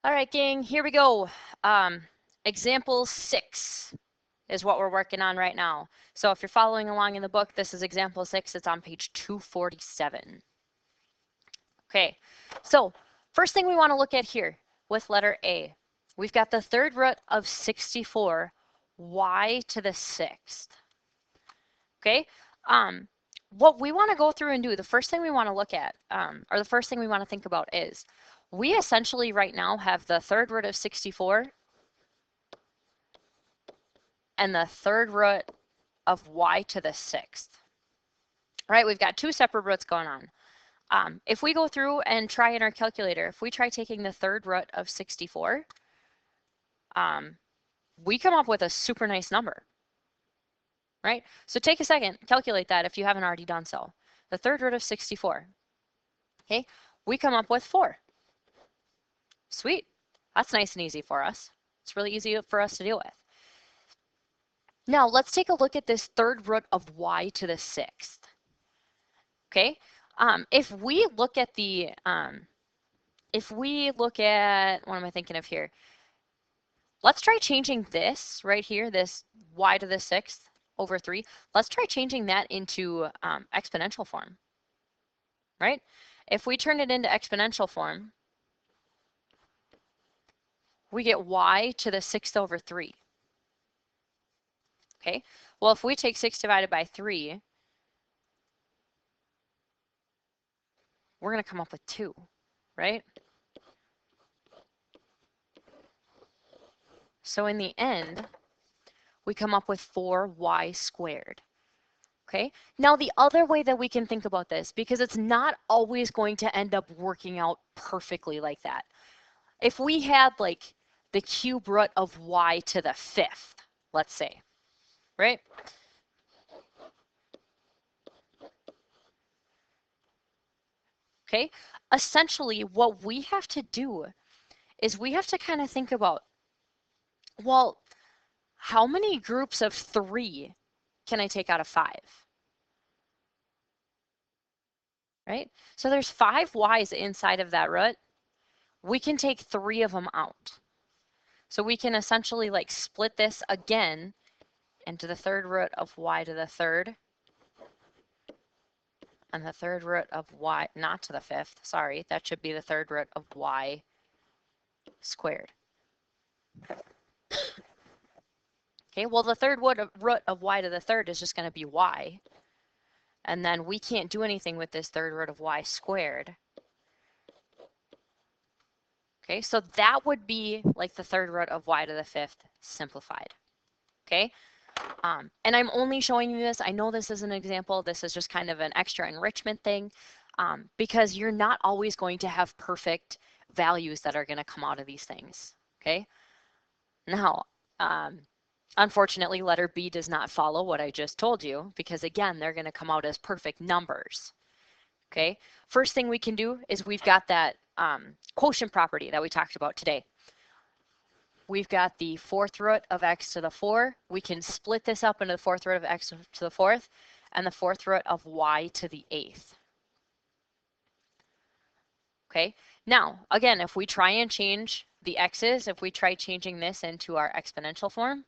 All right, gang, here we go. Example 6 is what we're working on right now. So if you're following along in the book, this is example 6. It's on page 247. Okay, so first thing we want to look at here with letter A, we've got the third root of 64, y to the 6th. Okay, what we want to go through and do, the first thing we want to look at, or the first thing we want to think about is, we essentially right now have the third root of 64 and the third root of y to the 6th. Right, we've got two separate roots going on. If we go through and try in our calculator, if we try taking the third root of 64, we come up with a super nice number, right? So take a second, calculate that if you haven't already done so. The third root of 64, okay? We come up with 4. Sweet, that's nice and easy for us. It's really easy for us to deal with. Now let's take a look at this third root of y to the 6th, okay? If we look at the, what am I thinking of here? Let's try changing this right here, this y to the 6th over 3. Let's try changing that into exponential form, right? If we turn it into exponential form, we get y to the 6th over 3. Okay, well, if we take 6 divided by 3, we're going to come up with 2, right? So in the end, we come up with 4y squared. Okay, now the other way that we can think about this, because it's not always going to end up working out perfectly like that. If we had like the cube root of y to the 5th, let's say, right? Okay, essentially what we have to do is we have to kind of think about, well, how many groups of 3 can I take out of 5? Right? So there's 5 y's inside of that root. We can take 3 of them out. So we can essentially like split this again into the third root of y to the 3rd and the third root of y, not to the 5th, sorry, that should be the third root of y squared. Okay, well, the third root of y to the 3rd is just going to be y. And then we can't do anything with this third root of y squared. Okay, so that would be like the third root of y to the 5th simplified. Okay, and I'm only showing you this. I know this is an example. This is just kind of an extra enrichment thing because you're not always going to have perfect values that are going to come out of these things. Okay, now, unfortunately, letter B does not follow what I just told you because, again, they're going to come out as perfect numbers. Okay, first thing we can do is we've got that quotient property that we talked about today. We've got the fourth root of x to the 4. We can split this up into the fourth root of x to the 4th and the fourth root of y to the 8th. Okay, now, again, if we try and change the x's, if we try changing this into our exponential form,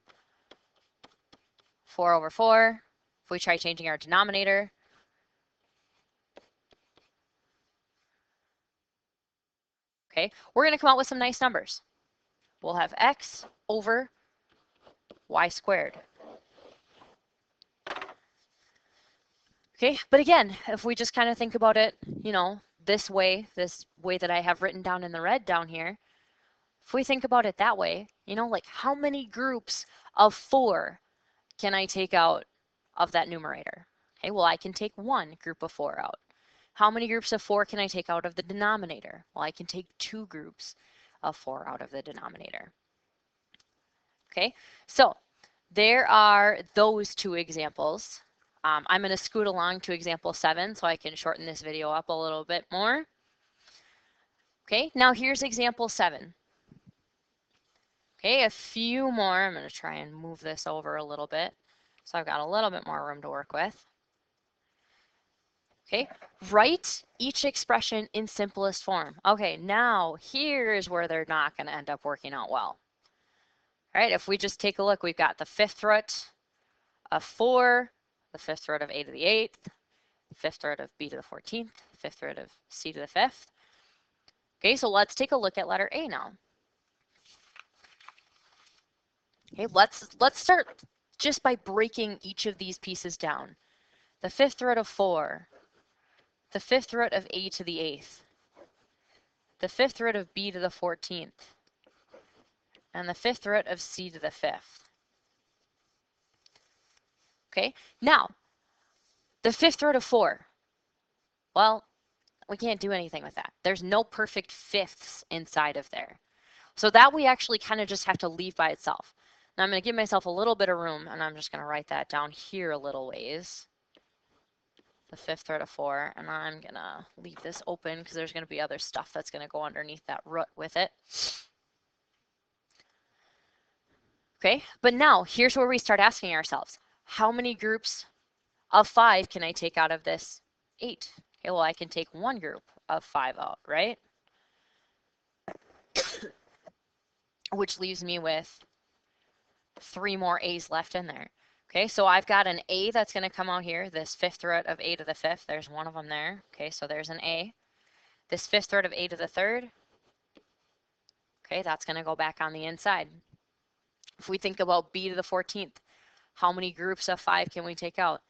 4 over 4, if we try changing our denominator, okay, we're going to come out with some nice numbers. We'll have x over y squared. Okay, but again, if we just kind of think about it, you know, this way that I have written down in the red down here, if we think about it that way, you know, like how many groups of 4 can I take out of that numerator? Okay, well, I can take 1 group of 4 out. How many groups of 4 can I take out of the denominator? Well, I can take 2 groups of 4 out of the denominator. Okay, so there are those 2 examples. I'm going to scoot along to example 7 so I can shorten this video up a little bit more. Okay, now here's example 7. Okay, a few more. I'm going to try and move this over a little bit so I've got a little bit more room to work with. Okay, write each expression in simplest form. Okay, now here's where they're not going to end up working out well. All right, if we just take a look, we've got the fifth root of 4, the fifth root of a to the 8th, the fifth root of b to the 14th, fifth root of c to the 5th. Okay, so let's take a look at letter A now. Okay, let's start just by breaking each of these pieces down. The fifth root of 4, the fifth root of a to the 8th, the fifth root of b to the 14th, and the fifth root of c to the 5th. Okay, now the fifth root of 4. Well, we can't do anything with that. There's no perfect fifths inside of there. So that we actually kind of just have to leave by itself. Now I'm going to give myself a little bit of room, and I'm just going to write that down here a little ways. The fifth root of 4, and I'm going to leave this open because there's going to be other stuff that's going to go underneath that root with it. Okay, but now here's where we start asking ourselves, how many groups of 5 can I take out of this 8? Okay, well, I can take one group of 5 out, right? Which leaves me with 3 more a's left in there. Okay, so I've got an a that's going to come out here, this fifth root of a to the 5th. There's one of them there. Okay, so there's an a. This fifth root of a to the 3rd. Okay, that's going to go back on the inside. If we think about b to the 14th, how many groups of 5 can we take out?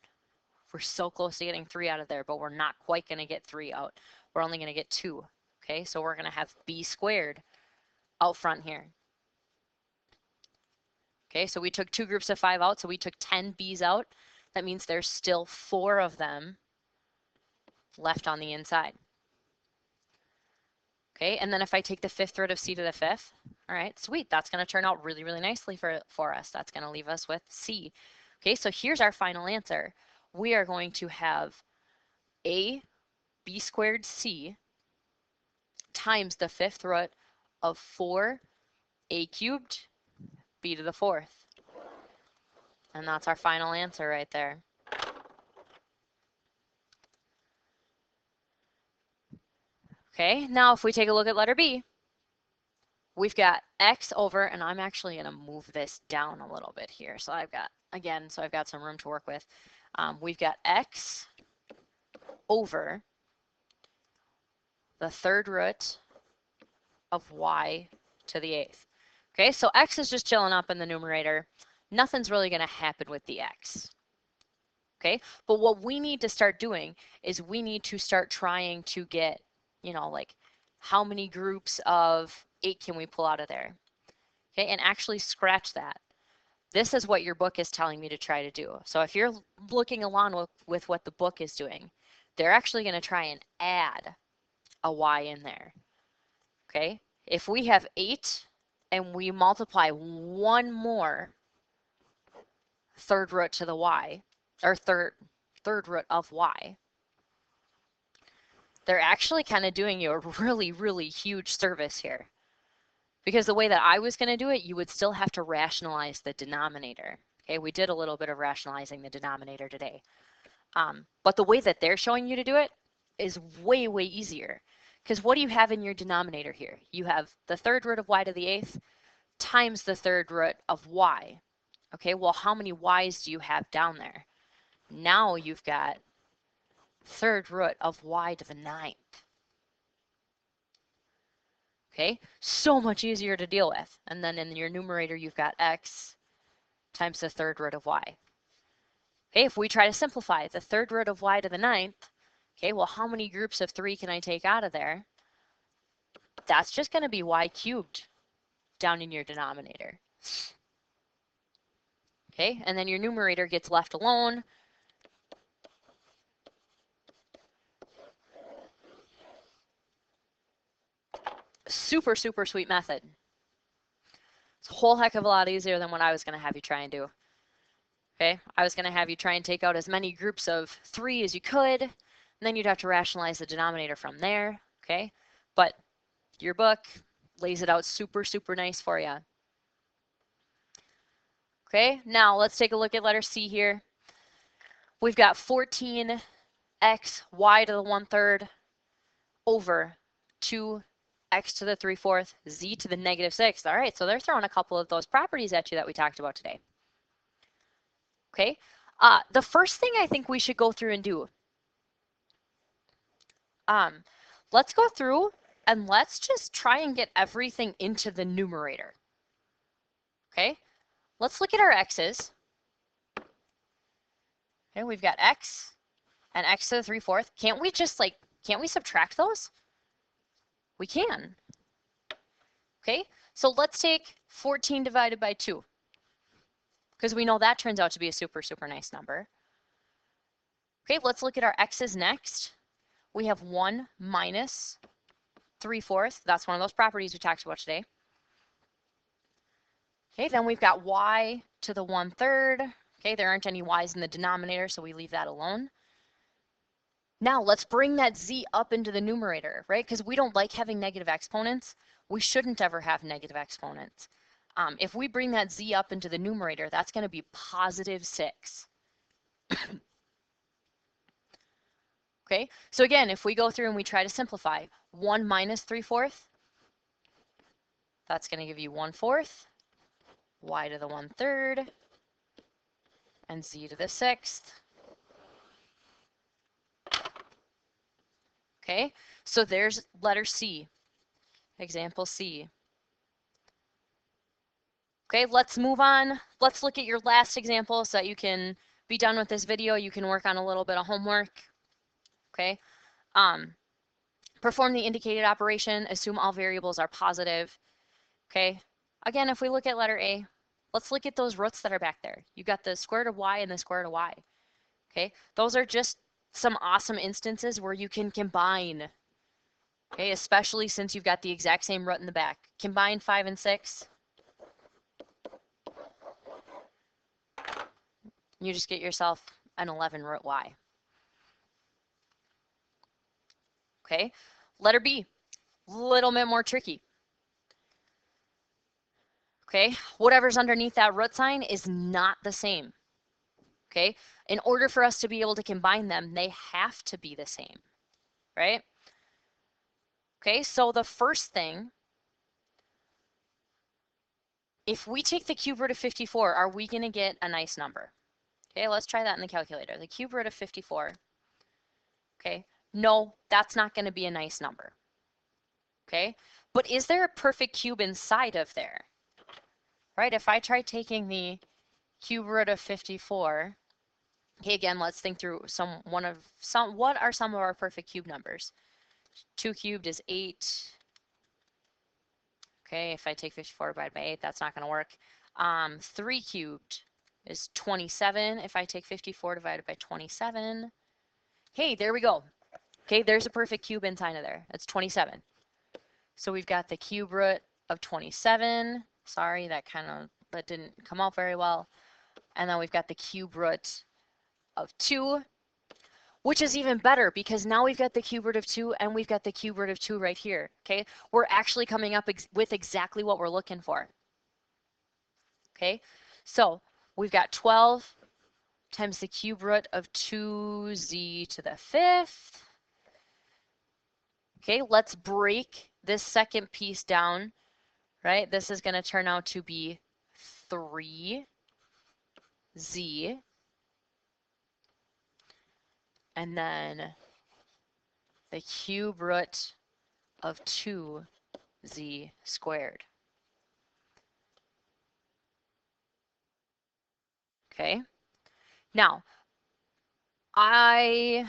We're so close to getting 3 out of there, but we're not quite going to get 3 out. We're only going to get 2. Okay, so we're going to have b squared out front here. Okay, so we took 2 groups of 5 out, so we took 10 b's out. That means there's still 4 of them left on the inside. Okay, and then if I take the fifth root of c to the 5th, all right, sweet, that's going to turn out really, really nicely for us. That's going to leave us with c. Okay, so here's our final answer. We are going to have a b squared c times the fifth root of 4a cubed b to the 4th. And that's our final answer right there. Okay, now if we take a look at letter B, we've got x over, and I'm actually going to move this down a little bit here. So I've got, again, so I've got some room to work with. We've got x over the third root of y to the 8th. Okay, so x is just chilling up in the numerator. Nothing's really going to happen with the x. Okay, but what we need to start doing is we need to start trying to get, you know, like how many groups of 8 can we pull out of there? Okay, and actually scratch that. This is what your book is telling me to try to do. So if you're looking along with what the book is doing, they're actually going to try and add a y in there. Okay, if we have 8 and we multiply one more third root to the y, or third root of y, they're actually kind of doing you a really, really huge service here. Because the way that I was going to do it, you would still have to rationalize the denominator. Okay, we did a little bit of rationalizing the denominator today. But the way that they're showing you to do it is way, way easier. Because what do you have in your denominator here? You have the third root of y to the 8th times the third root of y. Okay, well, how many y's do you have down there? Now you've got third root of y to the 9th. Okay, so much easier to deal with. And then in your numerator, you've got x times the third root of y. Okay, if we try to simplify the third root of y to the 9th, okay, well, how many groups of 3 can I take out of there? That's just going to be y cubed down in your denominator. Okay, and then your numerator gets left alone. Super, super sweet method. It's a whole heck of a lot easier than what I was going to have you try and do. Okay, I was going to have you try and take out as many groups of 3 as you could, and then you'd have to rationalize the denominator from there. Okay, but your book lays it out super, super nice for you. Okay, now let's take a look at letter C here. We've got 14 x y to the 1/3 over 2x to the 3/4 z to the -6. All right, so they're throwing a couple of those properties at you that we talked about today. Okay, the first thing I think we should go through and do, let's go through and let's just try and get everything into the numerator. Okay, let's look at our x's. Okay, we've got x and x to the 3/4. Can't we subtract those? We can. Okay, so let's take 14 divided by 2, because we know that turns out to be a super, super nice number. Okay, let's look at our x's next. We have 1 minus 3/4. That's one of those properties we talked about today. Okay, then we've got y to the 1/3. Okay, there aren't any y's in the denominator, so we leave that alone. Now let's bring that z up into the numerator, right? Because we don't like having negative exponents. We shouldn't ever have negative exponents. If we bring that z up into the numerator, that's going to be +6. Okay, so again, if we go through and we try to simplify, 1 minus 3/4, that's going to give you 1/4, y to the 1/3, and z to the 6th. Okay, so there's letter C, example C. Okay, let's move on. Let's look at your last example so that you can be done with this video. You can work on a little bit of homework. Okay, perform the indicated operation, assume all variables are positive. Okay, again, if we look at letter A, let's look at those roots that are back there. You got the square root of y and the square root of y. Okay, those are just some awesome instances where you can combine. Okay, especially since you've got the exact same root in the back. Combine 5 and 6. You just get yourself an 11 root y. Okay, letter B, a little bit more tricky. Okay, whatever's underneath that root sign is not the same. Okay, in order for us to be able to combine them, they have to be the same, right? Okay, so the first thing, if we take the cube root of 54, are we going to get a nice number? Okay, let's try that in the calculator. The cube root of 54. Okay, no, that's not going to be a nice number. Okay, but is there a perfect cube inside of there? Right, if I try taking the cube root of 54, okay, again, let's think through what are some of our perfect cube numbers? 2 cubed is 8. Okay, if I take 54 divided by 8, that's not going to work. 3 cubed is 27. If I take 54 divided by 27, hey, there we go. Okay, there's a perfect cube inside of there. That's 27. So we've got the cube root of 27. Sorry, that didn't come out very well. And then we've got the cube root of 2, which is even better because now we've got the cube root of 2 and we've got the cube root of 2 right here. Okay, we're actually coming up with exactly what we're looking for. Okay, so we've got 12 times the cube root of 2z to the 5th. Okay, let's break this second piece down, right? This is going to turn out to be 3z, and then the cube root of 2z squared. Okay, now I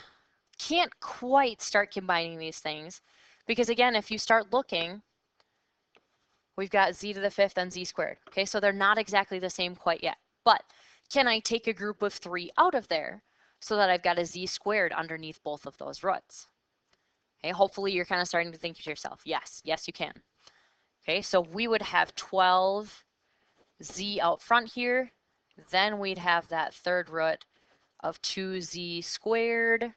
can't quite start combining these things because again, if you start looking, we've got z to the 5th and z squared. Okay, so they're not exactly the same quite yet. But can I take a group of 3 out of there so that I've got a z squared underneath both of those roots? Okay, hopefully you're kind of starting to think to yourself, yes, you can. Okay, so we would have 12z out front here. Then we'd have that third root of 2z squared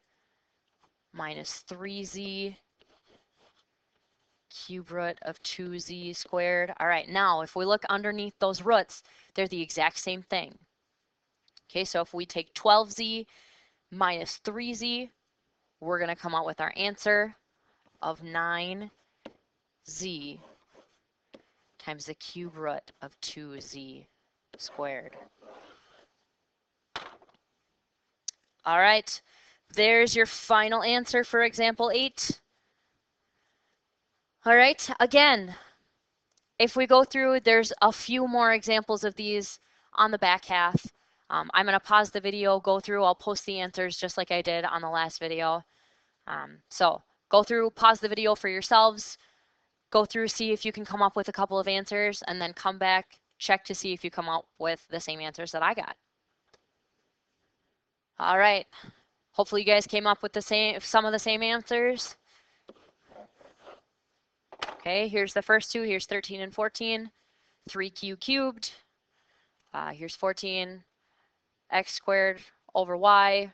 minus 3z cube root of 2z squared. All right, now if we look underneath those roots, they're the exact same thing. Okay, so if we take 12z minus 3z, we're going to come out with our answer of 9z times the cube root of 2z squared. All right, there's your final answer for example 8. All right, again, if we go through, there's a few more examples of these on the back half. I'm going to pause the video, go through, I'll post the answers just like I did on the last video. So go through, pause the video for yourselves, go through, see if you can come up with a couple of answers, and then come back, check to see if you come up with the same answers that I got. All right, hopefully you guys came up with some of the same answers. Okay, here's the first two, here's 13 and 14, 3q cubed, here's 14, x squared over y.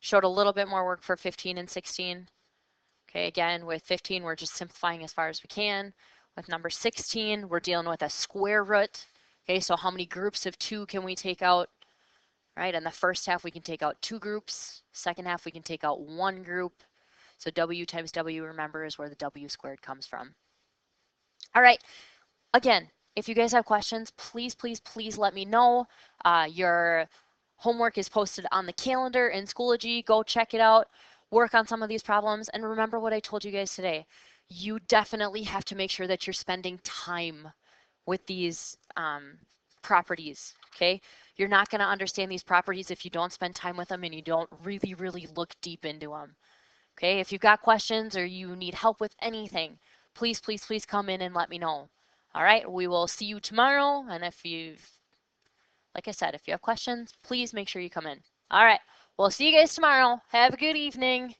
Showed a little bit more work for 15 and 16. Okay, again, with 15, we're just simplifying as far as we can. With number 16, we're dealing with a square root. Okay, so how many groups of 2 can we take out? Right, in the first half, we can take out 2 groups. Second half, we can take out 1 group. So w times w, remember, is where the w squared comes from. All right, again, if you guys have questions, please, please, please let me know. Your homework is posted on the calendar in Schoology. Go check it out. Work on some of these problems. And remember what I told you guys today. You definitely have to make sure that you're spending time with these properties, okay? You're not going to understand these properties if you don't spend time with them and you don't really, really look deep into them. Okay, if you've got questions or you need help with anything, please, please, please come in and let me know. All right, we will see you tomorrow. And if like I said, if you have questions, please make sure you come in. All right, we'll see you guys tomorrow. Have a good evening.